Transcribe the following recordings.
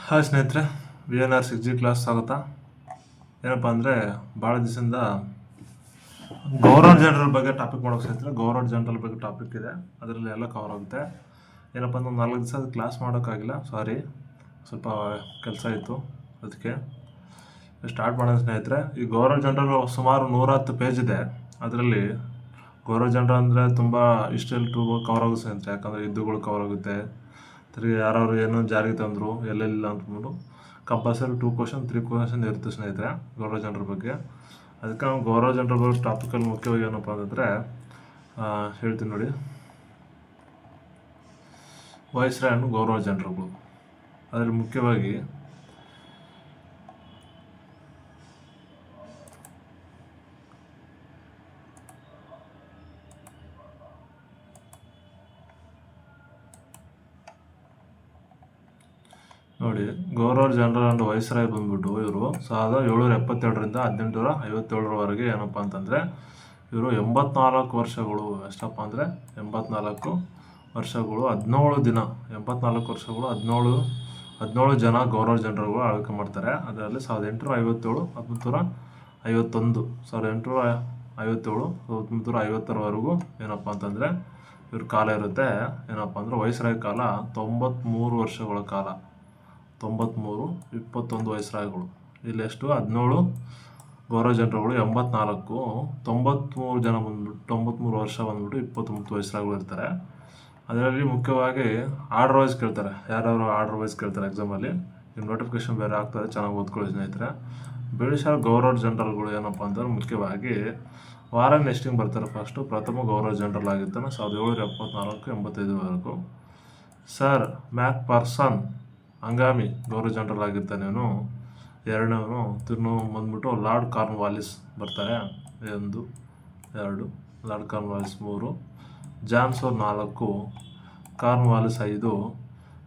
Hi ಸ್ನೇಹಿತರೆ, VNR 6G class ಸ್ವಾಗತ. ಏನಪ್ಪ ಅಂದರೆ ಭಾಳ ದಿವಸದಿಂದ ಗೌರ್ಮೆಂಟ್ ಜನರಲ್ ಬಗ್ಗೆ ಟಾಪಿಕ್ ಮಾಡೋಕೆ ಸ್ನೇಹಿತರೆ. ಗೌರ್ಮೆಂಟ್ ಜನರಲ್ ಬಗ್ಗೆ ಟಾಪಿಕ್ ಇದೆ, ಅದರಲ್ಲಿ ಎಲ್ಲ ಕವರ್ ಆಗುತ್ತೆ. ಏನಪ್ಪ ಅಂದ್ರೆ 4 ದಿವಸ ಕ್ಲಾಸ್ ಮಾಡೋಕ್ಕಾಗಿಲ್ಲ, ಸಾರಿ, ಸ್ವಲ್ಪ ಕೆಲಸ ಇತ್ತು, ಅದಕ್ಕೆ ಸ್ಟಾರ್ಟ್ ಮಾಡೋಣ ಸ್ನೇಹಿತರೆ. ಈ ಗೌರ್ಮೆಂಟ್ ಜನರಲ್ ಸುಮಾರು 110 ಪೇಜ್ ಇದೆ. ಅದರಲ್ಲಿ ಗೌರ್ಮೆಂಟ್ ಜನರಲ್ ಅಂದರೆ ತುಂಬ ಇಷ್ಟೆಲ್ಲ ಕವರ್ ಆಗುತ್ತೆ ಸ್ನೇಹಿತರೆ. ಯಾಕಂದರೆ ಯುದ್ಧಗಳು ಕವರ್ ಆಗುತ್ತೆ, ತಿರುಗಿ ಯಾರು ಏನೋ ಜಾರಿಗೆ ತಂದರು, ಎಲ್ಲೆಲ್ಲ ಅಂದ್ಬಿಟ್ಟು ಕಂಪಲ್ಸರಿ 2 ಕ್ವಶನ್ 3 ಕ್ವಶನ್ ಇರುತ್ತೆ ಸ್ನೇಹಿತರೆ ಗೌರವ ಜನರ ಬಗ್ಗೆ. ಅದಕ್ಕೆ ನಾವು ಗೌರವ ಜನರ ಬಗ್ಗೆ ಟಾಪಿಕಲ್ಲಿ ಮುಖ್ಯವಾಗಿ ಏನಪ್ಪ ಅಂತಂದರೆ ಹೇಳ್ತೀನಿ ನೋಡಿ. ವೈಸ್ರಾಯ್ ಅಂಡ್ ಗೌರವ ಜನರುಗಳು, ಅದರಲ್ಲಿ ಮುಖ್ಯವಾಗಿ ನೋಡಿ, ಗೌರ್ನರ್ ಜನರಲ್ ಅಂಡ್ ವೈಸ್ರಾಯ್ ಬಂದ್ಬಿಟ್ಟು ಇವರು 1772ರಿಂದ 1857ರವರೆಗೆ ಏನಪ್ಪ ಅಂತಂದರೆ ಇವರು 84 ವರ್ಷಗಳು. ಎಷ್ಟಪ್ಪ ಅಂದರೆ 84 ವರ್ಷಗಳು 17 ದಿನ, 84 ವರ್ಷಗಳು 17 ಜನ ಗೌರ್ನರ್ ಜನರಲ್ಗಳು ಆಳ್ವಿಕೆ ಮಾಡ್ತಾರೆ. ಅದರಲ್ಲಿ 1857, 1951, 1857, 1950ರವರೆಗೂ ಏನಪ್ಪ ಅಂತಂದರೆ ಇವ್ರ ಕಾಲ ಇರುತ್ತೆ. ಏನಪ್ಪ ಅಂದರೆ ವೈಸ್ರಾಯ್ ಕಾಲ 93 ವರ್ಷಗಳ ಕಾಲ. 93, 21 ವೈಸ್ರಾಯ್ಗಳು. ಇಲ್ಲಿ ಎಷ್ಟು 17 ಗೌರವ ಜನರುಗಳು, 84, 93 ಜನ ಬಂದ್ಬಿಟ್ಟು 93 ವರ್ಷ ಬಂದ್ಬಿಟ್ಟು 29 ವೈಸ್ರಾಯ್ಗಳು ಇರ್ತಾರೆ. ಅದರಲ್ಲಿ ಮುಖ್ಯವಾಗಿ ಆರ್ಡರ್ ವೈಸ್ ಕೇಳ್ತಾರೆ. ಯಾರ್ಯಾರು ಆರ್ಡರ್ ವೈಸ್ ಕೇಳ್ತಾರೆ ಎಕ್ಸಾಮಲ್ಲಿ. ನಿಮ್ಮ ನೋಟಿಫಿಕೇಶನ್ ಬೇರೆ ಆಗ್ತದೆ, ಚೆನ್ನಾಗಿ ಓದ್ಕೊಳ್ಳಿ ಸ್ನೇಹಿತರೆ. ಬ್ರಿಟಿಷರ್ ಗೌರ್ನರ್ ಜನರಲ್ಗಳು ಏನಪ್ಪ ಅಂತಂದ್ರೆ ಮುಖ್ಯವಾಗಿ ವಾರನ್ ಹೆಸ್ಟಿಂಗ್ಸ್ ಬರ್ತಾರೆ. ಫಸ್ಟು ಪ್ರಥಮ ಗೌರ್ನರ್ ಜನರಲ್ ಆಗಿರ್ತಾನೆ 1774-85ವರೆಗೂ. ಸರ್ ಮ್ಯಾಕ್ ಫರ್ಗಸನ್ ಹಂಗಾಮಿ ಗೌರ್ನರ್ ಜನರಲ್ ಆಗಿರ್ತಾನೆ ಇವನು. ಎರಡನೇವನು ಬಂದ್ಬಿಟ್ಟು ಲಾರ್ಡ್ ಕಾರ್ನ್ವಾಲಿಸ್ ಬರ್ತಾರೆ. 1, 2, ಲಾರ್ಡ್ ಕಾರ್ನ್ವಾಲಿಸ್ 3, ಜಾನ್ಸೋರ್ 4, ಕಾರ್ನ್ವಾಲಿಸ್ 5,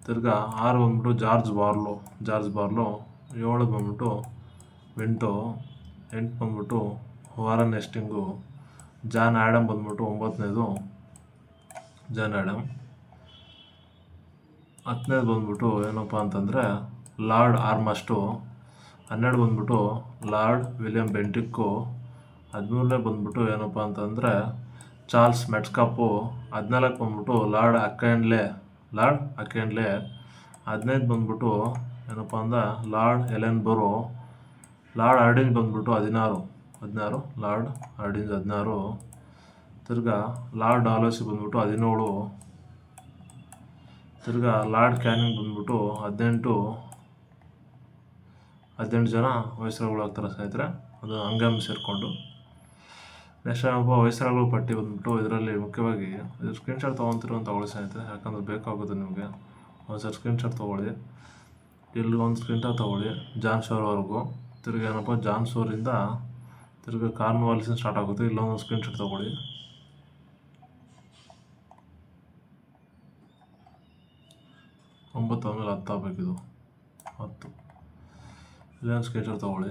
ತಿರ್ಗಾ 6 ಬಂದ್ಬಿಟ್ಟು ಜಾರ್ಜ್ ಬಾರ್ಲೋ. 7 ಬಂದ್ಬಿಟ್ಟು ವಿಂಟೋ. 8 ಬಂದ್ಬಿಟ್ಟು ವಾರನ್ ಹೆಸ್ಟಿಂಗು. ಜಾನ್ ಆ್ಯಡಮ್ ಬಂದ್ಬಿಟ್ಟು 9ನೇದು ಜಾನ್ ಆ್ಯಡಮ್. 10ನೇದು ಬಂದ್ಬಿಟ್ಟು ಏನಪ್ಪ ಅಂತಂದರೆ ಲಾರ್ಡ್ ಆರ್ಮಸ್ಟು. 12 ಬಂದ್ಬಿಟ್ಟು ಲಾರ್ಡ್ ವಿಲಿಯಂ ಬೆಂಟಿಕ್ಕು. 13ನೇ ಬಂದ್ಬಿಟ್ಟು ಏನಪ್ಪ ಅಂತಂದರೆ ಚಾರ್ಲ್ಸ್ ಮೆಟ್ಸ್ಕಾಪು. 14 ಬಂದ್ಬಿಟ್ಟು ಲಾರ್ಡ್ ಅಕೆಂಡ್ಲೆ. 15 ಬಂದ್ಬಿಟ್ಟು ಏನಪ್ಪ ಅಂದ್ರೆ ಲಾರ್ಡ್ ಎಲೆನ್ಬರೋ. ಲಾರ್ಡ್ ಹಾರ್ಡಿಂಜ್ ಬಂದ್ಬಿಟ್ಟು 16, ಲಾರ್ಡ್ ಹಾರ್ಡಿಂಜ್ 16. ತಿರ್ಗಾ ಲಾರ್ಡ್ ಡಾಲೋಸಿ ಬಂದ್ಬಿಟ್ಟು 17. ತಿರ್ಗಾ ಲಾರ್ಡ್ ಕ್ಯಾನಿಂಗ್ ಬಂದ್ಬಿಟ್ಟು 18 ಜನ ವೈಸ್ರಾಯ್ಗಳು ಆಗ್ತಾರೆ ಸ್ನೇಹಿತರೆ, ಅದು ಹಂಗಾಮಿ ಸೇರಿಕೊಂಡು. ನೆಕ್ಸ್ಟ್ ಏನಪ್ಪ ವೈಸ್ರಾಯ್ಗಳು ಪಟ್ಟಿ ಬಂದ್ಬಿಟ್ಟು ಇದರಲ್ಲಿ ಮುಖ್ಯವಾಗಿ ಇದು ಸ್ಕ್ರೀನ್ಶಾಟ್ ತೊಗೊತಿರೋ ತಗೊಳ್ಳಿ ಸ್ನೇಹಿತರೆ, ಯಾಕಂದ್ರೆ ಬೇಕಾಗುತ್ತೆ ನಿಮಗೆ. ಒಂದ್ಸರಿ ಸ್ಕ್ರೀನ್ಶಾಟ್ ತೊಗೊಳ್ಳಿ. ಇಲ್ಲಿ ಒಂದು ಸ್ಕ್ರೀನ್ಶಾಟ್ ತೊಗೊಳ್ಳಿ ಜಾನ್ ಶೋರ್ವರೆಗೂ. ತಿರ್ಗಿ ಏನಪ್ಪ ಜಾನ್ ಶೋರಿಂದ ತಿರ್ಗಿ ಕಾರ್ನ್ವಾಲಿಸಿಂದ ಸ್ಟಾರ್ಟ್ ಆಗುತ್ತೆ. ಇಲ್ಲೊಂದು ಸ್ಕ್ರೀನ್ಶಾಟ್ ತೊಗೊಳ್ಳಿ. 9 ಆಮೇಲೆ 10 ಆಗಬೇಕಿದು. 10 ಇಲ್ಲೊಂದು ಸ್ಕ್ರೀನ್ಶಾಟ್ ತೊಗೊಳ್ಳಿ.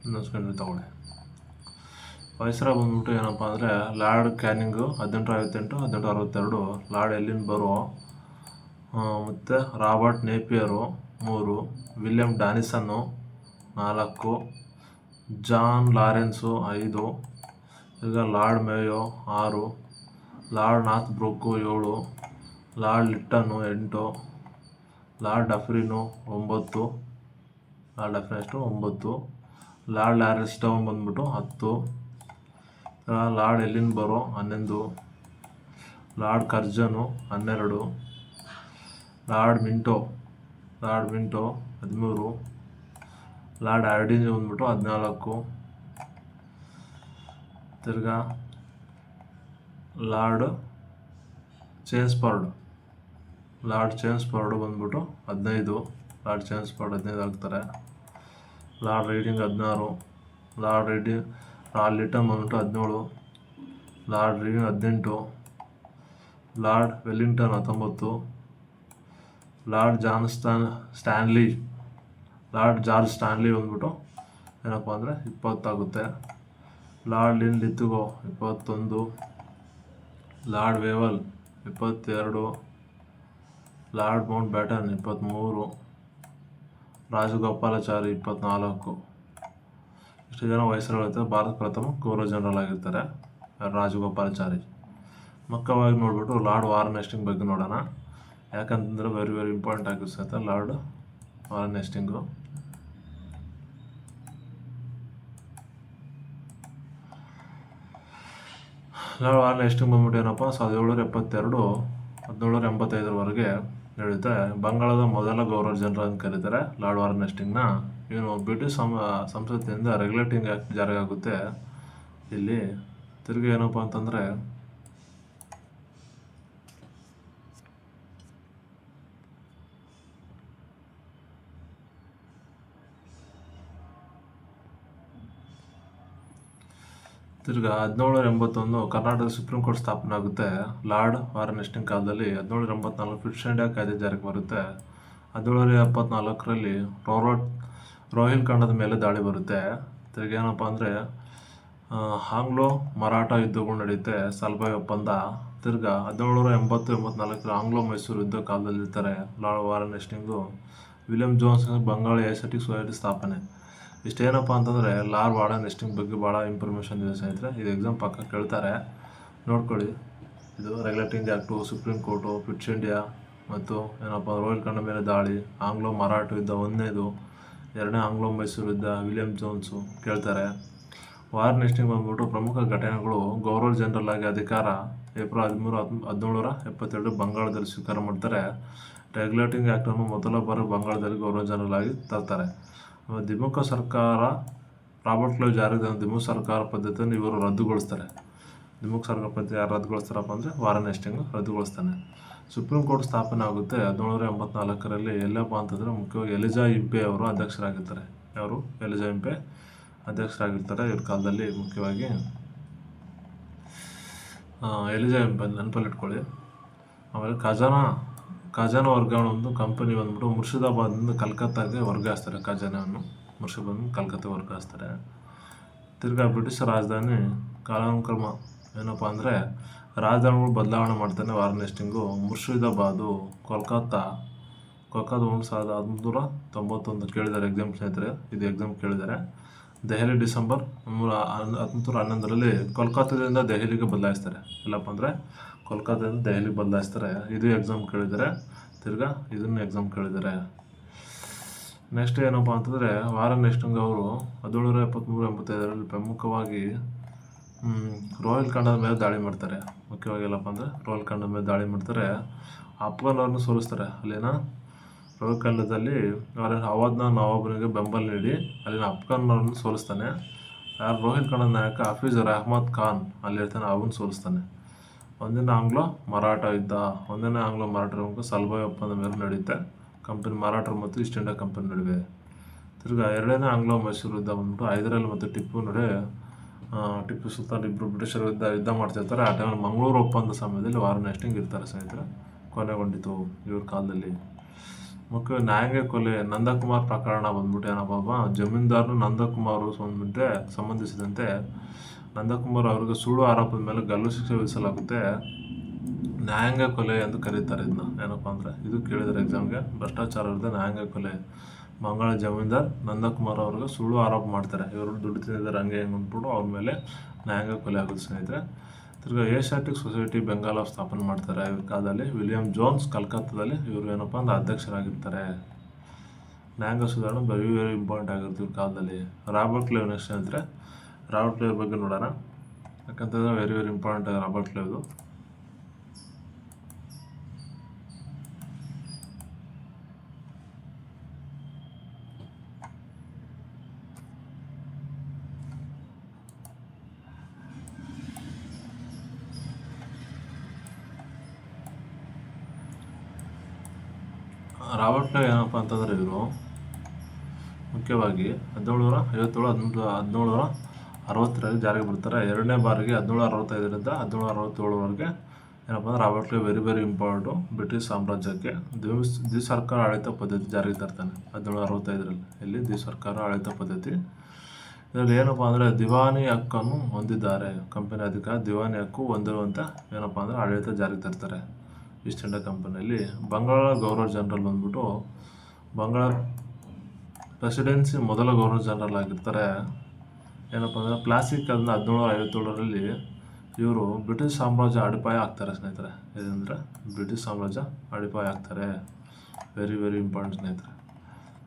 ಇನ್ನೊಂದು ಸ್ಕ್ರೀನ್ಶಾಟ್ ತೊಗೊಳ್ಳಿ. ವೈಸ್ರಾಯ್ ಬಂದ್ಬಿಟ್ಟು ಏನಪ್ಪ ಅಂದರೆ ಲಾರ್ಡ್ ಕ್ಯಾನಿಂಗು 1858, 1862. ಲಾರ್ಡ್ ಎಲಿನ್ಬರೋ ಮತ್ತು Robert Napier 3, William Denison 4, John Lawrence 5, ಈಗ Lord Mayo 6, Lord Northbrook 7, Lord Lytton 8, Lord Dufferin 9, Lord Lansdowne ಬಂದ್ಬಿಟ್ಟು 10, Lord Ellenborough 11, Lord Curzon 12, Lord Minto 13, Lord Hardinge ಬಂದ್ಬಿಟ್ಟು 14, ತಿರ್ಗಾ ಲಾರ್ಡ್ ಚೇನ್ಸ್ಫರ್ಡ್ ಬಂದ್ಬಿಟ್ಟು 15, ಲಾರ್ಡ್ ಚೇನ್ಸ್ಫರ್ಡ್ 15 ಆಗ್ತಾರೆ. ಲಾರ್ಡ್ ರೀಡಿಂಗ್ 16, ಲಾರ್ಡ್ ಲಿಟನ್ ಬಂದ್ಬಿಟ್ಟು 17, Lord Reading 18, Lord Wellington 19, Lord George Stanley ಬಂದ್ಬಿಟ್ಟು ಏನಪ್ಪ ಅಂದರೆ 20 ಆಗುತ್ತೆ. Lord Linlithgow 21, Lord Wavell 22, Lord Mountbatten 23, Rajagopalachari 24. ಇಷ್ಟು ಜನ ವಯಸ್ಸುಗಳಿರ್ತಾರೆ. ಭಾರತ ಪ್ರಥಮ ಗೌರ್ನರ್ ಜನರಲ್ ಆಗಿರ್ತಾರೆ ರಾಜಗೋಪಾಲಾಚಾರಿ. ಮುಖ್ಯವಾಗಿ ನೋಡ್ಬಿಟ್ಟು ಲಾರ್ಡ್ ವಾರನ್ ಹೆಸ್ಟಿಂಗ್ ಬಗ್ಗೆ ನೋಡೋಣ. ಯಾಕಂತಂದರೆ ವೆರಿ ವೆರಿ ಇಂಪಾರ್ಟೆಂಟ್ ಆಗಿರುತ್ತೆ Lord Warren Hastings. Lord Warren Hastings ಬಂದ್ಬಿಟ್ಟು ಏನಪ್ಪ 1772 1785 ನಡೆಯುತ್ತೆ. ಬಂಗಾಳದ ಮೊದಲ ಗವರ್ನರ್ ಜನರಲ್ ಅಂತ ಕರೀತಾರೆ ಲಾರ್ಡ್ ವಾರನ್ ಹೆಸ್ಟಿಂಗ್ನ. ಇವನು ಬ್ರಿಟಿಷ್ ಸಂಸತ್ತಿನಿಂದ ರೆಗ್ಯುಲೇಟಿಂಗ್ ಆ್ಯಕ್ಟ್ ಜಾರಿಯಾಗುತ್ತೆ. ಇಲ್ಲಿ ತಿರುಗಿ ಏನಪ್ಪ ಅಂತಂದರೆ ತಿರ್ಗಾ 1781 ಕರ್ನಾಟಕದ ಸುಪ್ರೀಂ ಕೋರ್ಟ್ ಸ್ಥಾಪನೆ ಆಗುತ್ತೆ. ಲಾರ್ಡ್ ವಾರನ್ ಹೆಸ್ಟಿಂಗ್ ಕಾಲದಲ್ಲಿ 1784 ಫಿಟ್ಸ್ ಇಂಡಿಯಾ ಕಾಯ್ದೆ ಜಾರಿಗೆ ಬರುತ್ತೆ. 1774 ರೋಹಿಲ್ಖಂಡದ ಮೇಲೆ ದಾಳಿ ಬರುತ್ತೆ. ತಿರ್ಗಿ ಏನಪ್ಪ ಅಂದರೆ ಆಂಗ್ಲೋ ಮರಾಠ ಯುದ್ಧಗಳು ನಡೆಯುತ್ತೆ, ಸಲ್ಬಾಯ್ ಒಪ್ಪಂದ. ತಿರ್ಗಾ 1780-84 ಆಂಗ್ಲೋ ಮೈಸೂರು ಯುದ್ಧ ಕಾಲದಲ್ಲಿ ಇರ್ತಾರೆ Lord Warren Hastings. William Jones Bangala Asiatic Society ಸ್ಥಾಪನೆ. ಇಷ್ಟೇನಪ್ಪ ಅಂತಂದರೆ ಲಾರ್ಡ್ ವಾರನ್ ಹೆಸ್ಟಿಂಗ್ ಬಗ್ಗೆ ಭಾಳ ಇನ್ಫಾರ್ಮೇಷನ್ ಇದೆ ಸ್ನೇಹಿತರೆ. ಇದು ಎಕ್ಸಾಮ್ ಪಕ್ಕ ಕೇಳ್ತಾರೆ, ನೋಡ್ಕೊಳ್ಳಿ. ಇದು regulating act, supreme court, fits India ಮತ್ತು ಏನಪ್ಪ ರೋಹಿಲ್ಖಂಡ ಮೇಲೆ ದಾಳಿ, ಆಂಗ್ಲೋ ಮರಾಠ ಯುದ್ಧ 1ನೇದು, 2ನೇ ಆಂಗ್ಲೋ ಮೈಸೂರು ಯುದ್ಧ, ವಿಲಿಯಂ ಜೋನ್ಸು ಕೇಳ್ತಾರೆ. ವಾರನ್ ಹೆಸ್ಟಿಂಗ್ ಬಂದ್ಬಿಟ್ಟು ಪ್ರಮುಖ ಘಟನೆಗಳು: ಗವರ್ನರ್ ಜನರಲ್ ಆಗಿ ಅಧಿಕಾರ ಏಪ್ರಿಲ್ 13, 1772 ಬಂಗಾಳದಲ್ಲಿ ಸ್ವೀಕಾರ ಮಾಡ್ತಾರೆ. ರೆಗ್ಯುಲೇಟಿಂಗ್ ಆ್ಯಕ್ಟನ್ನು ಮೊದಲ ಬಾರಿ ಬಂಗಾಳದಲ್ಲಿ ಗವರ್ನರ್ ಜನರಲ್ ಆಗಿ ತರ್ತಾರೆ. ದ್ವಿಮುಖ ಸರ್ಕಾರ ರಾಬರ್ಟ್ ಕ್ಲೈವ್ ಜಾರಿಗೆ ತಂದ ದ್ವಿಮುಖ ಸರ್ಕಾರ ಪದ್ಧತಿಯನ್ನು ಇವರು ರದ್ದುಗೊಳಿಸ್ತಾರೆ. ದ್ವಿಮುಖ ಸರ್ಕಾರ ಪದ್ಧತಿ ಯಾರು ರದ್ದುಗೊಳಿಸ್ತಾರಪ್ಪ ಅಂದರೆ ವಾರನ್ ಹೆಸ್ಟಿಂಗ್ ರದ್ದುಗೊಳಿಸ್ತಾನೆ. ಸುಪ್ರೀಂ ಕೋರ್ಟ್ ಸ್ಥಾಪನೆ ಆಗುತ್ತೆ 1784. ಎಲ್ಲಪ್ಪ ಅಂತಂದರೆ ಮುಖ್ಯವಾಗಿ ಎಲಿಜಾ ಇಂಪೆ ಅವರು ಅಧ್ಯಕ್ಷರಾಗಿರ್ತಾರೆ. ಅವರು ಎಲಿಜಾ ಇಂಪೆ ಅಧ್ಯಕ್ಷರಾಗಿರ್ತಾರೆ ಇವ್ರ ಕಾಲದಲ್ಲಿ. ಮುಖ್ಯವಾಗಿ ಎಲಿಜಾ ಇಂಪೆ ನೆನಪಲ್ಲಿ ಇಟ್ಕೊಳ್ಳಿ. ಆಮೇಲೆ ಖಜಾನ ವರ್ಗಾವಣೆ ಒಂದು ಕಂಪನಿ ಬಂದ್ಬಿಟ್ಟು ಮುರ್ಷಿದಾಬಾದಿಂದ ಕಲ್ಕತ್ತಾಗೆ ವರ್ಗಾಯಿಸ್ತಾರೆ. ಖಜಾನೆಯನ್ನು ಮುರ್ಷಿದಾಬಾದಿಂದ ಕಲ್ಕತ್ತಾಗೆ ವರ್ಗಾಯಿಸ್ತಾರೆ. ತಿರ್ಗಾ ಬ್ರಿಟಿಷ್ ರಾಜಧಾನಿ ಕಾಲಾನುಕ್ರಮ ಏನಪ್ಪ ಅಂದರೆ ರಾಜಧಾನಿಗಳು ಬದಲಾವಣೆ ಮಾಡ್ತಾನೆ ವಾರನ್ ಹೆಸ್ಟಿಂಗು. ಮುರ್ಷಿದಾಬಾದು, ಕೋಲ್ಕತ್ತಾ 1791 ಕೇಳಿದ್ದಾರೆ ಎಕ್ಸಾಮ್ ಸ್ನೇಹಿತರೆ. ಇದು ಎಕ್ಸಾಮ್ ಕೇಳಿದ್ದಾರೆ. ದೆಹಲಿ ಡಿಸೆಂಬರ್ 1811 ಕೋಲ್ಕತ್ತಾದಿಂದ ದೆಹಲಿಗೆ ಬದಲಾಯಿಸ್ತಾರೆ. ಎಲ್ಲಪ್ಪ ಅಂದರೆ ಕೋಲ್ಕತ್ತಾದಿಂದ ದೆಹಲಿಗೆ ಬದಲಾಯಿಸ್ತಾರೆ. ಇದು ಎಕ್ಸಾಮ್ ಕೇಳಿದ್ದಾರೆ. ತಿರ್ಗಾ ಇದನ್ನು ಎಕ್ಸಾಮ್ ಕೇಳಿದ್ದಾರೆ. ನೆಕ್ಸ್ಟ್ ಏನಪ್ಪ ಅಂತಂದರೆ ವಾರನ್ ಹೆಸ್ಟಿಂಗ್ ಅವರು 1773-85 ಪ್ರಮುಖವಾಗಿ ರೋಹಿಲ್ಖಂಡದ ಮೇಲೆ ದಾಳಿ ಮಾಡ್ತಾರೆ. ಮುಖ್ಯವಾಗಿ ಎಲ್ಲಪ್ಪ ಅಂದರೆ ರೋಹಿಲ್ಖಂಡದ ಮೇಲೆ ದಾಳಿ ಮಾಡ್ತಾರೆ. ಅಫ್ಘಾನರನ್ನು ಸೋಲಿಸ್ತಾರೆ. ಅಲ್ಲಿನ ರೋಹಿಲ್ಖಂಡದಲ್ಲಿ ಅವಧ್ನ ನವಾಬನಿಗೆ ಬೆಂಬಲ ನೀಡಿ ಅಲ್ಲಿನ ಅಫ್ಘಾನರನ್ನು ಸೋಲಿಸ್ತಾನೆ. ಯಾರು ರೋಹಿಲ್ಖಂಡದ ನಾಯಕ ಹಫೀಜ್ ಅಹ್ಮದ್ ಖಾನ್ ಅಲ್ಲಿರ್ತಾನೆ, ಅವನು ಸೋಲಿಸ್ತಾನೆ. 1ನೇ ಆಂಗ್ಲೋ ಮರಾಠ ಯುದ್ಧ. 1ನೇ ಆಂಗ್ಲೋ ಮರಾಠ ಸಲ್ಬಾಯ್ ಒಪ್ಪಂದ ಮೇಲೆ ನಡೆಯುತ್ತೆ. ಕಂಪನಿ ಮರಾಠರು ಮತ್ತು ಈಸ್ಟ್ ಇಂಡಿಯಾ ಕಂಪನಿ ನಡುವೆ. ತಿರ್ಗಾ 2ನೇ ಆಂಗ್ಲೋ ಮೈಸೂರು ಯುದ್ಧ ಬಂದ್ಬಿಟ್ಟು ಹೈದರಾಲಿ ಮತ್ತು ಟಿಪ್ಪು ಸುಲ್ತಾನ್ ಇಬ್ಬರು ಬ್ರಿಟಿಷರ ಯುದ್ಧ ಮಾಡ್ತಿರ್ತಾರೆ. ಆ ಟೈಮಲ್ಲಿ ಮಂಗಳೂರು ಒಪ್ಪಂದ ಸಮಯದಲ್ಲಿ ವಾರನ್ ಹೆಸ್ಟಿಂಗ್ ಇರ್ತಾರೆ ಸ್ನೇಹಿತರೆ. ಕೊನೆಗೊಂಡಿತು ಇವ್ರ ಕಾಲದಲ್ಲಿ. ಮುಖ್ಯ ನ್ಯಾಯಾಂಗ ಕೊಲೆ ನಂದಕುಮಾರ್ ಪ್ರಕರಣ ಬಂದ್ಬಿಟ್ಟು ಏನಪ್ಪ, ಜಮೀನ್ದಾರರು ನಂದಕುಮಾರ್ ಬಂದ್ಬಿಟ್ಟೆ ಸಂಬಂಧಿಸಿದಂತೆ ನಂದಕುಮಾರ್ ಅವರಿಗೆ ಸುಳ್ಳು ಆರೋಪದ ಮೇಲೆ ಗಲ್ಲು ಶಿಕ್ಷೆ ವಿಧಿಸಲಾಗುತ್ತೆ. ನ್ಯಾಯಾಂಗ ಕೊಲೆ ಎಂದು ಕರೀತಾರೆ ಇದನ್ನ. ಏನಪ್ಪ ಅಂದರೆ ಇದು ಕೇಳಿದರೆ ಎಕ್ಸಾಮ್ಗೆ, ಭ್ರಷ್ಟಾಚಾರ ವಿರುದ್ಧ ನ್ಯಾಯಾಂಗ ಕೊಲೆ. ಬಂಗಾಳ ಜಮೀನ್ದಾರ್ ನಂದಕುಮಾರ್ ಅವ್ರಿಗೆ ಸುಳ್ಳು ಆರೋಪ ಮಾಡ್ತಾರೆ, ಇವರು ದುಡ್ಡು ತಿಂದಿದ್ದಾರೆ ಹಂಗೆ ಹೆಂಗೆ ಅಂದ್ಬಿಟ್ಟು ಅವ್ರ ಮೇಲೆ ನ್ಯಾಯಾಂಗ ಕೊಲೆ ಆಗುತ್ತೆ ಸ್ನೇಹಿತರೆ. ತಿರ್ಗಾ ಏಷ್ಯಾಟಿಕ್ ಸೊಸೈಟಿ ಬೆಂಗಾಲ್ ಸ್ಥಾಪನೆ ಮಾಡ್ತಾರೆ ಇವ್ರ ಕಾಲದಲ್ಲಿ. ವಿಲಿಯಂ ಜೋನ್ಸ್ ಕಲ್ಕತ್ತಾದಲ್ಲಿ ಇವರು ಏನಪ್ಪ ಅಂದ್ರೆ ಅಧ್ಯಕ್ಷರಾಗಿರ್ತಾರೆ. ನ್ಯಾಯಾಂಗ ಸುಧಾರಣೆ ವೆರಿ ವೆರಿ ಇಂಪಾರ್ಟೆಂಟ್ ಆಗಿರುತ್ತೆ ಇವ್ರ ಕಾಲದಲ್ಲಿ. ರಾಬರ್ಟ್ ಕ್ಲೈವ್ ನೆಕ್ಸ್ಟ್ ಅಂದರೆ ರಾಬರ್ಟ್ ಕ್ಲೈವ್ ಬಗ್ಗೆ ನೋಡೋಣ. ಯಾಕಂತಂದರೆ ವೆರಿ ವೆರಿ ಇಂಪಾರ್ಟೆಂಟ್ ಆಗಿ ರಾಬರ್ಟ್ ಕ್ಲೈವ್ದು. ರಾಬರ್ಟ್ ಕ್ಲೈವ್ ಏನಪ್ಪ ಅಂತಂದರೆ ಇವರು ಮುಖ್ಯವಾಗಿ 1757 1760 ಜಾರಿಗೆ ಬರ್ತಾರೆ. 2ನೇ ಬಾರಿಗೆ 1765 1767 ಏನಪ್ಪ ಅಂದ್ರೆ Robert Clive very very important British ಸಾಮ್ರಾಜ್ಯಕ್ಕೆ. ದ್ವಿಸರ್ಕಾರ ಆಡಳಿತ ಪದ್ಧತಿ ಜಾರಿಗೆ ತರ್ತಾನೆ 1765. ಇಲ್ಲಿ ದ್ವಿಸರ್ಕಾರ ಆಡಳಿತ ಪದ್ಧತಿ ಇದರಲ್ಲಿ ಏನಪ್ಪ ಅಂದರೆ ದಿವಾನಿ ಹಕ್ಕನ್ನು ಹೊಂದಿದ್ದಾರೆ. ಕಂಪನಿ ಅಧಿಕಾರ ದಿವಾನಿ ಹಕ್ಕು ಹೊಂದಿರುವಂಥ ಏನಪ್ಪ ಅಂದರೆ ಆಡಳಿತ ಜಾರಿಗೆ ತರ್ತಾರೆ ಈಸ್ಟ್ ಇಂಡಿಯಾ ಕಂಪನಿಯಲ್ಲಿ. ಬಂಗಾಳ ಗವರ್ನರ್ ಜನರಲ್ ಬಂದ್ಬಿಟ್ಟು ಬಂಗಾಳ ಪ್ರೆಸಿಡೆನ್ಸಿ ಮೊದಲ ಗವರ್ನರ್ ಜನರಲ್ ಆಗಿರ್ತಾರೆ. ಏನಪ್ಪ ಅಂದರೆ ಪ್ಲಾಸ್ಟಿಕ್ ಅದನ್ನ 1757ರಲ್ಲಿ ಇವರು ಬ್ರಿಟಿಷ್ ಸಾಮ್ರಾಜ್ಯ ಅಡಿಪಾಯ ಆಗ್ತಾರೆ ಸ್ನೇಹಿತರೆ. ಏನಂದರೆ ಬ್ರಿಟಿಷ್ ಸಾಮ್ರಾಜ್ಯ ಅಡಿಪಾಯ ಆಗ್ತಾರೆ. ವೆರಿ ವೆರಿ ಇಂಪಾರ್ಟೆಂಟ್ ಸ್ನೇಹಿತರೆ.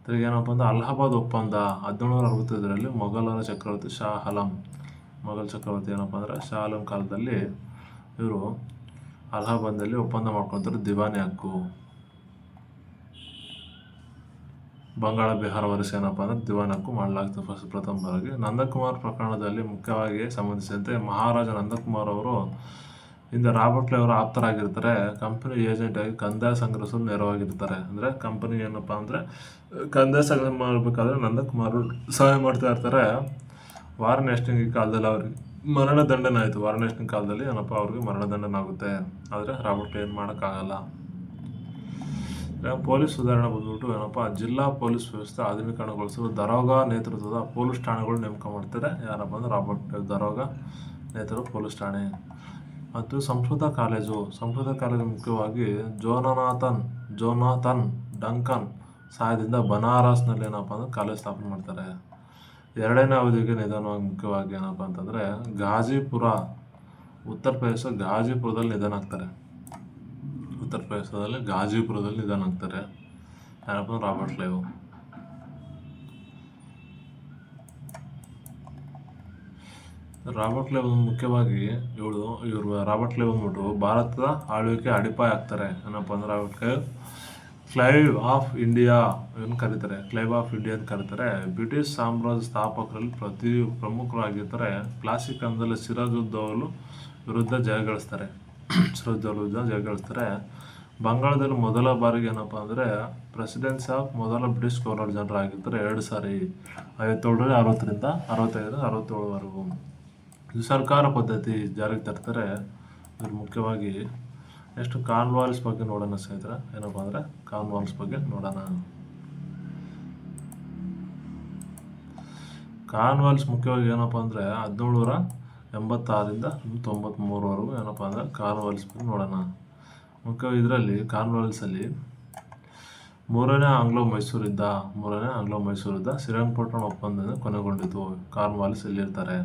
ತಿರುಗಿ ಏನಪ್ಪ ಅಂದರೆ ಅಲಹಾಬಾದ್ ಒಪ್ಪಂದ 1765ರಲ್ಲಿ ಮೊಘಲರ ಚಕ್ರವರ್ತಿ ಶಾ ಆಲಂ ಮೊಘಲ್ ಚಕ್ರವರ್ತಿ ಏನಪ್ಪ ಅಂದರೆ ಶಾ ಆಲಂ ಕಾಲದಲ್ಲಿ ಇವರು ಅಲಹಾಬಾದ್ನಲ್ಲಿ ಒಪ್ಪಂದ ಮಾಡ್ಕೊತಾರೆ ದಿವಾನಿ ಹಕ್ಕು. ಬಂಗಾಳ ಬಿಹಾರ ವರಿಸ ಏನಪ್ಪ ಅಂದರೆ ದಿವಾನಿ ಹಕ್ಕು ಮಾಡಲಾಗ್ತದೆ ಪ್ರಥಮ ಬಾರಿಗೆ. ನಂದಕುಮಾರ್ ಪ್ರಕರಣದಲ್ಲಿ ಮುಖ್ಯವಾಗಿ ಸಂಬಂಧಿಸಿದಂತೆ ಮಹಾರಾಜ ನಂದಕುಮಾರ್ ಅವರು ಹಿಂದೆ ರಾಬರ್ಟ್ ಕ್ಲೈವ್ ಅವರ ಆಪ್ತರಾಗಿರ್ತಾರೆ. ಕಂಪನಿ ಏಜೆಂಟ್ ಆಗಿ ಕಂದಾಯ ಸಂಗ್ರಹಿಸಲು ನೆರವಾಗಿರ್ತಾರೆ. ಅಂದರೆ ಕಂಪನಿ ಏನಪ್ಪ ಅಂದರೆ ಕಂದಾಯ ಸಂಗ್ರಹ ಮಾಡಬೇಕಾದ್ರೆ ನಂದಕುಮಾರ್ ಸಹಾಯ ಮಾಡ್ತಾ ಇರ್ತಾರೆ. ವಾರನ್ ಹೇಸ್ಟಿಂಗ್ ಈ ಕಾಲದಲ್ಲಿ ಅವ್ರಿಗೆ ಮರಣದಂಡನೆ ಆಯಿತು. ವಾರನ್ ಹೇಸ್ಟಿಂಗ್ ಕಾಲದಲ್ಲಿ ಏನಪ್ಪ ಅವ್ರಿಗೆ ಮರಣದಂಡನೆ ಆಗುತ್ತೆ. ಆದರೆ ರಾಬರ್ಟ್ ಕ್ಲೈವ್ ಏನು ಮಾಡೋಕ್ಕಾಗಲ್ಲ. ಪೊಲೀಸ್ ಸುಧಾರಣೆ ಬಂದ್ಬಿಟ್ಟು ಏನಪ್ಪ ಜಿಲ್ಲಾ ಪೊಲೀಸ್ ವ್ಯವಸ್ಥೆ ಆಧುನೀಕರಣಗೊಳಿಸಲು ದರೋಗಾ ನೇತೃತ್ವದ ಪೊಲೀಸ್ ಠಾಣೆಗಳು ನೇಮಕ ಮಾಡ್ತಾರೆ. ಯಾರಪ್ಪ ಅಂದರೆ ರಾಬರ್ಟ್ ಕ್ಲೈವ್ ದರೋಗಾ ನೇತೃತ್ವದ ಪೊಲೀಸ್ ಠಾಣೆ. ಮತ್ತು ಸಂಸ್ಕೃತ ಕಾಲೇಜು ಮುಖ್ಯವಾಗಿ ಜೋನಾಥನ್ ಡಂಕನ್ ಸಹಾಯದಿಂದ ಬನಾರಸ್ನಲ್ಲಿ ಏನಪ್ಪ ಅಂದರೆ ಕಾಲೇಜ್ ಸ್ಥಾಪನೆ ಮಾಡ್ತಾರೆ. ಎರಡನೇ ಅವಧಿಗೆ ನಿಧಾನವಾಗಿ ಮುಖ್ಯವಾಗಿ ಏನಪ್ಪ ಅಂತಂದರೆ ಗಾಜಿಪುರ ಉತ್ತರ ಪ್ರದೇಶ ಗಾಜಿಪುರದಲ್ಲಿ ನಿಧನ ಆಗ್ತಾರೆ. ಉತ್ತರ ಪ್ರದೇಶದಲ್ಲಿ ಗಾಜಿಪುರದಲ್ಲಿ ನಿಧನ ಆಗ್ತಾರೆ. ಯಾರಪ್ಪ ಅಂದ್ರೆ ರಾಬರ್ಟ್ ಕ್ಲೈವ್. ರಾಬರ್ಟ್ ಕ್ಲೈವ್ ಮುಖ್ಯವಾಗಿ ಇವರು ರಾಬರ್ಟ್ ಕ್ಲೈವ್ ಬಂದ್ಬಿಟ್ಟು ಭಾರತದ ಆಳ್ವಿಕೆ ಅಡಿಪಾಯ ಆಗ್ತಾರೆ. ಏನಪ್ಪ ಅಂದ್ರೆ ರಾಬರ್ಟ್ ಕ್ಲೈವ್ ಆಫ್ ಇಂಡಿಯಾ ಏನು ಕರೀತಾರೆ, ಕ್ಲೈವ್ ಆಫ್ ಇಂಡಿಯಾ ಅಂತ ಕರೀತಾರೆ. ಬ್ರಿಟಿಷ್ ಸಾಮ್ರಾಜ್ಯ ಸ್ಥಾಪಕರಲ್ಲಿ ಪ್ರಮುಖರಾಗಿರ್ತಾರೆ. ಪ್ಲಾಸ್ಟಿಕ್ ಕಾಲದಲ್ಲಿ ಸಿರಾಜುದ್ದೌಲ ವಿರುದ್ಧ ಜಯಗಳಿಸ್ತಾರೆ. ಬಂಗಾಳದಲ್ಲಿ ಮೊದಲ ಬಾರಿಗೆ ಏನಪ್ಪ ಅಂದರೆ ಪ್ರೆಸಿಡೆನ್ಸಿ ಆಫ್ ಮೊದಲ ಬ್ರಿಟಿಷ್ ಗವರ್ನರ್ ಜನರಲ್ ಆಗಿರ್ತಾರೆ 2 ಸಾರಿ 57ರಲ್ಲಿ 60ರಿಂದ 65 67ವರೆಗೂ. ಇದು ಸರ್ಕಾರ ಪದ್ಧತಿ ಜಾರಿಗೆ ತರ್ತಾರೆ. ಇವರು ಮುಖ್ಯವಾಗಿ ನೆಕ್ಸ್ಟ್ ಕಾರ್ನ್ವಾಲಿಸ್ ಬಗ್ಗೆ ನೋಡೋಣ ಸ್ನೇಹಿತರೆ. ಏನಪ್ಪ ಅಂದರೆ ಕಾರ್ನ್ವಾಲಿಸ್ ಬಗ್ಗೆ ನೋಡೋಣ. ಕಾರ್ನ್ವಾಲಿಸ್ ಮುಖ್ಯವಾಗಿ ಏನಪ್ಪ ಅಂದರೆ 1786ರಿಂದ 93ವರೆಗೂ ಏನಪ್ಪ ಅಂದರೆ ಕಾರ್ನ್ವಾಲಿಸ್ ಬಗ್ಗೆ ನೋಡೋಣ. ಮುಖ್ಯವಾಗಿ ಇದರಲ್ಲಿ ಕಾರ್ನ್ವಾಲಿಸಲ್ಲಿ ಮೂರನೇ ಆಂಗ್ಲೋ ಮೈಸೂರು ಯುದ್ಧ ಶ್ರೀರಂಗಪಟ್ಟಣ ಒಪ್ಪಂದದಿಂದ ಕೊನೆಗೊಂಡಿತು. ಕಾರ್ನ್ವಾಲಿಸ್ ಇಲ್ಲಿರ್ತಾರೆ.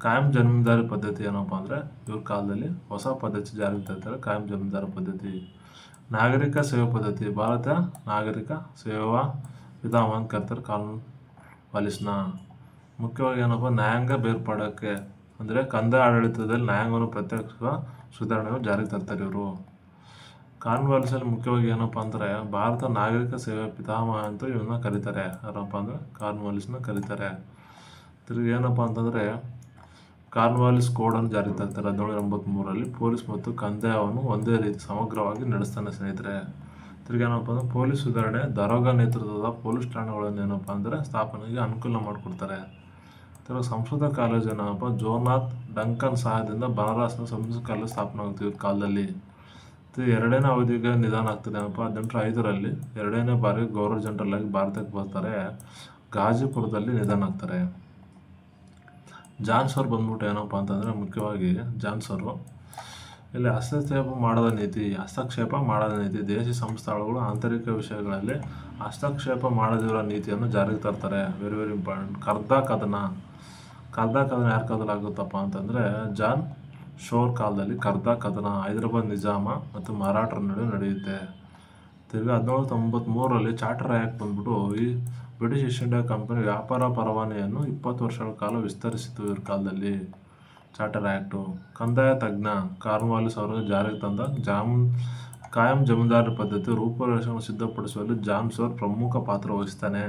ಕಾಯಂ ಜಮೀನ್ದಾರಿ ಪದ್ಧತಿ ಏನಪ್ಪ ಅಂದರೆ ಇವ್ರ ಕಾಲದಲ್ಲಿ ಹೊಸ ಪದ್ಧತಿ ಜಾರಿಗೆ ತರ್ತಾರೆ. ಕಾಯಂ ಜಮೀನ್ದಾರಿ ಪದ್ಧತಿ. ನಾಗರಿಕ ಸೇವಾ ಪದ್ಧತಿ ಭಾರತ ನಾಗರಿಕ ಸೇವಾ ವಿಧಾನ ಅಂತ ಕರ್ತಾರೆ ಕಾರ್ನ್ವಾಲಿಸ್ನ. ಮುಖ್ಯವಾಗಿ ಏನಪ್ಪ ನ್ಯಾಯಾಂಗ ಬೇರ್ಪಡೋಕ್ಕೆ ಅಂದರೆ ಕಂದಾಯ ಆಡಳಿತದಲ್ಲಿ ನ್ಯಾಯಾಂಗವನ್ನು ಪ್ರತ್ಯೇಕ ಸುಧಾರಣೆಗಳು ಜಾರಿಗೆ ತರ್ತಾರೆ ಇವರು. ಕಾರ್ನ್ವಾಲಿಸಲ್ಲಿ ಮುಖ್ಯವಾಗಿ ಏನಪ್ಪ ಅಂದರೆ ಭಾರತ ನಾಗರಿಕ ಸೇವೆ ಪಿತಾಮಹ ಅಂತ ಇವನ್ನ ಕರೀತಾರೆ. ಯಾರಪ್ಪ ಅಂದರೆ ಕಾರ್ನ್ವಾಲಿಸ್ನ ಕರೀತಾರೆ. ತಿರುಗಿ ಏನಪ್ಪ ಅಂತಂದರೆ ಕಾರ್ನ್ವಾಲಿಸ್ ಕೋಡನ್ನು ಜಾರಿಗೆ ತರ್ತಾರೆ 1783ರಲ್ಲಿ. ಪೊಲೀಸ್ ಮತ್ತು ಕಂದಾಯವನ್ನು ಒಂದೇ ರೀತಿ ಸಮಗ್ರವಾಗಿ ನಡೆಸ್ತಾನೆ ಸ್ನೇಹಿತರೆ. ತಿರುಗಿ ಏನಪ್ಪ ಅಂದರೆ ಪೊಲೀಸ್ ಸುಧಾರಣೆ ದರೋಗಾ ನೇತೃತ್ವದ ಪೊಲೀಸ್ ಠಾಣೆಗಳನ್ನು ಏನಪ್ಪ ಅಂದರೆ ಸ್ಥಾಪನೆಗೆ ಅನುಕೂಲ ಮಾಡಿಕೊಡ್ತಾರೆ. ತಿರುಗಿ ಸಂಸ್ಕೃತ ಕಾಲೇಜ್ ಏನಪ್ಪ ಜೋನಾಥ್ ಡಂಕನ್ ಸಹಾಯದಿಂದ ಬನಾರಸ್ನ ಸಂಸ್ಕೃತ ಕಾಲೇಜ್ ಸ್ಥಾಪನೆ ಆಗ್ತಿದ್ದ ಕಾಲದಲ್ಲಿ. ಎರಡನೇ ಅವಧಿಗೆ ನಿಧಾನ ಆಗ್ತದೆ ಏನಪ್ಪ 1805ರಲ್ಲಿ ಎರಡನೇ ಬಾರಿ ಗವರ್ನರ್ ಜನರಲ್ ಆಗಿ ಭಾರತಕ್ಕೆ ಬರ್ತಾರೆ. ಗಾಜಿಪುರದಲ್ಲಿ ನಿಧನ ಆಗ್ತಾರೆ. ಜಾನ್ಸರ್ ಬಂದ್ಬಿಟ್ಟು ಏನಪ್ಪ ಅಂತಂದರೆ ಮುಖ್ಯವಾಗಿ ಜಾನ್ಸರು ಇಲ್ಲಿ ಹಸ್ತಕ್ಷೇಪ ಮಾಡದ ನೀತಿ ದೇಶಿ ಸಂಸ್ಥಾನಗಳು ಆಂತರಿಕ ವಿಷಯಗಳಲ್ಲಿ ಹಸ್ತಕ್ಷೇಪ ಮಾಡದಿರೋ ನೀತಿಯನ್ನು ಜಾರಿಗೆ ತರ್ತಾರೆ. Very very important. ಕರ್ದಾ ಕದನ ಯಾರ ಕಾಲದಲ್ಲಿ ಆಗುತ್ತಪ್ಪ ಅಂತಂದರೆ ಜಾನ್ ಶೋರ್ ಕಾಲದಲ್ಲಿ ಕರ್ದಾ ಕದನ ಹೈದರಾಬಾದ್ ನಿಜಾಮ ಮತ್ತು ಮರಾಠರ ನಡುವೆ ನಡೆಯುತ್ತೆ. ತಿರ್ಗಿ 1793ರಲ್ಲಿ ಚಾರ್ಟರ್ ಆ್ಯಕ್ಟ್ ಬಂದ್ಬಿಟ್ಟು ಈ ಬ್ರಿಟಿಷ್ ಈಸ್ಟ್ ಇಂಡಿಯಾ ಕಂಪನಿ ವ್ಯಾಪಾರ ಪರವಾನೆಯನ್ನು 20 ವರ್ಷಗಳ ಕಾಲ ವಿಸ್ತರಿಸಿತು ಇವ್ರ ಕಾಲದಲ್ಲಿ. Charter act. ಕಂದಾಯ ತಜ್ಞ ಕಾರ್ನ್ವಾಲಿಸ್ ಅವರು ಜಾರಿಗೆ ತಂದ ಕಾಯಂ ಜಮೀನ್ದಾರಿ ಪದ್ಧತಿ ರೂಪುರೇಷೆಯನ್ನು ಸಿದ್ಧಪಡಿಸುವಲ್ಲಿ ಜಾನ್ಸರ್ ಪ್ರಮುಖ ಪಾತ್ರ ವಹಿಸ್ತಾನೆ.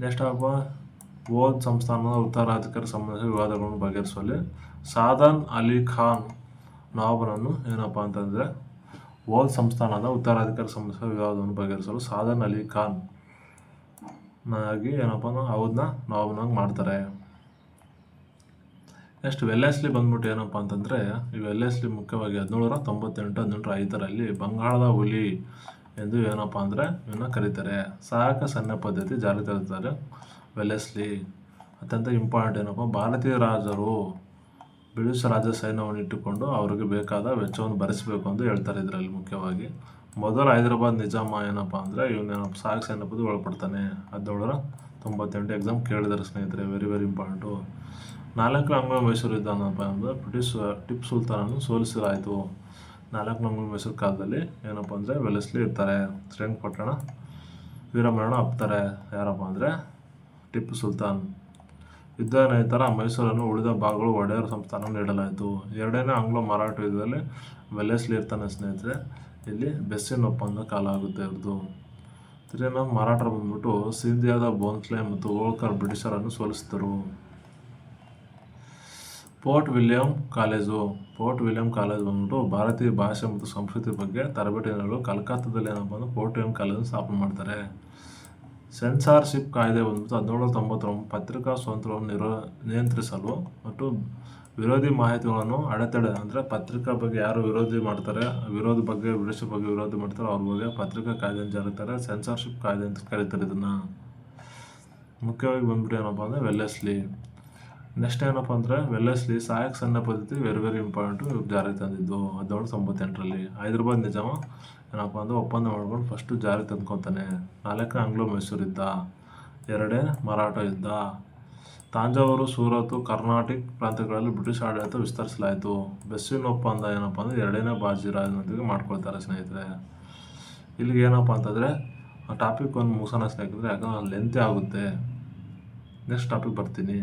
ನೆಕ್ಸ್ಟ್ ಓದ್ ಸಂಸ್ಥಾನದ ಉತ್ತರಾಧಿಕಾರಿ ಸಂಬಂಧಿಸಿದ ವಿವಾದಗಳನ್ನು ಬಗೆಹರಿಸುವಲ್ಲಿ ಸಾದನ್ ಅಲಿ ಖಾನ್ ನವಾಬನನ್ನು ಏನಪ್ಪ ಅಂತಂದರೆ ಓದ್ ಸಂಸ್ಥಾನದ ಉತ್ತರಾಧಿಕಾರಿ ಸಂಬಂಧಿಸಿದ ವಿವಾದವನ್ನು ಬಗೆಹರಿಸಲು ಸಾದನ್ ಅಲಿ ಖಾನ್ ಏನಪ್ಪ ಅವ್ರನ್ನ ನವಾಬನಾಗಿ ಮಾಡ್ತಾರೆ. ನೆಕ್ಸ್ಟ್ ವೆಲ್ಲೆಸ್ಲಿ ಬಂದ್ಬಿಟ್ಟು ಏನಪ್ಪ ಅಂತಂದರೆ ಈ ವೆಲ್ಲೆಸ್ಲಿ ಮುಖ್ಯವಾಗಿ 1798-1805ರಲ್ಲಿ ಬಂಗಾಳದ ಹುಲಿ ಎಂದು ಏನಪ್ಪ ಅಂದರೆ ಇವನ್ನ ಕರೀತಾರೆ. ಸಹಾಯಕ ಸೈನ್ಯ ಪದ್ಧತಿ ಜಾರಿಗೆ ತರುತ್ತಾರೆ ವೆಲ್ಲೆಸ್ಲಿ. ಅತ್ಯಂತ ಇಂಪಾರ್ಟೆಂಟ್ ಏನಪ್ಪ, ಭಾರತೀಯ ರಾಜರು ಬ್ರಿಟಿಷ್ ರಾಜ ಸೈನ್ಯವನ್ನು ಇಟ್ಟುಕೊಂಡು ಅವರಿಗೆ ಬೇಕಾದ ವೆಚ್ಚವನ್ನು ಭರಿಸಬೇಕು ಅಂತ ಹೇಳ್ತಾರೆ. ಇದರಲ್ಲಿ ಮುಖ್ಯವಾಗಿ ಮೊದಲು ಹೈದರಾಬಾದ್ ನಿಜಾಮ ಏನಪ್ಪ ಅಂದರೆ ಇವನೇನಪ್ಪ ಸಾಕ್ ಸೈನ್ಯಪದ ಒಳಪಡ್ತಾನೆ. 1798 ಎಕ್ಸಾಮ್ ಕೇಳಿದ್ದಾರೆ ಸ್ನೇಹಿತರೆ, ವೆರಿ ವೆರಿ ಇಂಪಾರ್ಟೆಂಟು. 4ನೇ ಆಂಗ್ಲೋ ಮೈಸೂರು ಯುದ್ಧ ಏನಪ್ಪ ಅಂದರೆ ಬ್ರಿಟಿಷ್ ಟಿಪ್ಪು ಸುಲ್ತಾನನ್ನು ಸೋಲಿಸಲಾಯಿತು. 4ನೇ ಆಂಗ್ಲೋ ಮೈಸೂರು ಕಾಲದಲ್ಲಿ ಏನಪ್ಪ ಅಂದರೆ ವೆಲೆಸ್ಲಿ ಇರ್ತಾರೆ, ಶ್ರೀರಂಗಪಟ್ಟಣ ವೀರಮರಣ ಅಪ್ತಾರೆ. ಯಾರಪ್ಪ ಅಂದರೆ ಟಿಪ್ಪು ಸುಲ್ತಾನ್. ಯುದ್ಧ ನಂತರ ಮೈಸೂರನ್ನು ಉಳಿದ ಭಾಗಗಳು ಒಡೆಯರ್ ಸಂಸ್ಥಾನ ನೀಡಲಾಯಿತು. 2ನೇ ಆಂಗ್ಲೋ ಮರಾಠ ಯುದ್ಧದಲ್ಲಿ ವೆಲೆಸ್ಲಿ ಇರ್ತಾನೆ ಸ್ನೇಹಿತರೆ. ಇಲ್ಲಿ ಬೆಸ್ಸಿನ್ ಒಪ್ಪಂದ ಕಾಲ ಆಗುತ್ತೆ ಇವ್ರದ್ದು. 3ನೇ ಮರಾಠರು ಬಂದ್ಬಿಟ್ಟು ಸಿಂಧಿಯಾದ ಭೋನ್ಸ್ಲೆ ಮತ್ತು ಹೋಳ್ಕರ್ ಬ್ರಿಟಿಷರನ್ನು ಸೋಲಿಸಿದರು. ಫೋರ್ಟ್ ವಿಲಿಯಂ ಕಾಲೇಜು ಬಂದ್ಬಿಟ್ಟು ಭಾರತೀಯ ಭಾಷೆ ಮತ್ತು ಸಂಸ್ಕೃತಿ ಬಗ್ಗೆ ತರಬೇತಿ ನೀಡಲು ಕಲ್ಕತ್ತಾದಲ್ಲಿ ಏನಪ್ಪ ಅಂದ್ರೆ ಫೋರ್ಟ್ ವಿಲಿಯಂ ಕಾಲೇಜನ್ನು ಸ್ಥಾಪನೆ ಮಾಡ್ತಾರೆ. ಸೆನ್ಸಾರ್ಶಿಪ್ ಕಾಯ್ದೆ ಬಂದ್ಬಿಟ್ಟು 1799 ಪತ್ರಿಕಾ ಸ್ವಾತಂತ್ರ್ಯವನ್ನು ನಿಯಂತ್ರಿಸಲು ಮತ್ತು ವಿರೋಧಿ ಮಾಹಿತಿಗಳನ್ನು ಅಡೆತಡೆ ಅಂದರೆ ಪತ್ರಿಕಾ ಬಗ್ಗೆ ಯಾರು ವಿರೋಧಿ ಮಾಡ್ತಾರೆ, ವಿರೋಧ ಬಗ್ಗೆ ಬ್ರಿಟಿಷ್ ಬಗ್ಗೆ ವಿರೋಧ ಮಾಡ್ತಾರೆ ಅವ್ರ ಬಗ್ಗೆ ಪತ್ರಿಕಾ ಕಾಯ್ದೆಯನ್ನು ಜಾರಿತಾರೆ. ಸೆನ್ಸಾರ್ಶಿಪ್ ಕಾಯ್ದೆ ಅಂತ ಕರೀತಾರೆ ಇದನ್ನು. ಮುಖ್ಯವಾಗಿ ಬಂದ್ಬಿಟ್ಟು ಏನಪ್ಪ ಅಂದರೆ ವೆಲ್ಲೆಸ್ಲಿ. ನೆಕ್ಸ್ಟ್ ಏನಪ್ಪ ಅಂದರೆ ವೆಲ್ಲೆಸ್ಲಿ ಸಹಾಯಕ ಸೈನ್ಯ ಪದ್ಧತಿ ವೆರಿ ವೆರಿ ಇಂಪಾರ್ಟೆಂಟು, ಇವ್ರು ಜಾರಿಗೆ ತಂದಿದ್ದು 1798ರಲ್ಲಿ. ಹೈದರಾಬಾದ್ ನಿಜಾಮ ಏನಪ್ಪ ಅಂದರೆ ಒಪ್ಪಂದ ಮಾಡ್ಕೊಂಡು ಫಸ್ಟು ಜಾರಿಗೆ ತಂದ್ಕೊತಾನೆ. 4ನೇ ಆಂಗ್ಲೋ ಮೈಸೂರು ಯುದ್ಧ, 2ನೇ ಮರಾಠ ಯುದ್ಧ, ತಾಂಜಾವೂರು, ಸೂರತ್, ಕರ್ನಾಟಕ ಪ್ರಾಂತ್ಯಗಳಲ್ಲಿ ಬ್ರಿಟಿಷ್ ಆಡಳಿತ ವಿಸ್ತರಿಸಲಾಯಿತು. ಬೆಸ್ಸಿನ್ ಒಪ್ಪಂದ ಏನಪ್ಪ ಅಂದರೆ 2ನೇ ಬಾಜಿರಾಜನೊಂದಿಗೆ ಮಾಡ್ಕೊಳ್ತಾರೆ ಸ್ನೇಹಿತರೆ. ಇಲ್ಲಿಗೆ ಏನಪ್ಪ ಅಂತಂದರೆ ಆ ಟಾಪಿಕ್ ಒಂದು ಮುಗಿಸೋಣ ಸ್ನೇಹಿತರೆ, ಯಾಕಂದ್ರೆ ಲೆಂತಿ ಆಗುತ್ತೆ. ನೆಕ್ಸ್ಟ್ ಟಾಪಿಕ್ ಬರ್ತೀನಿ.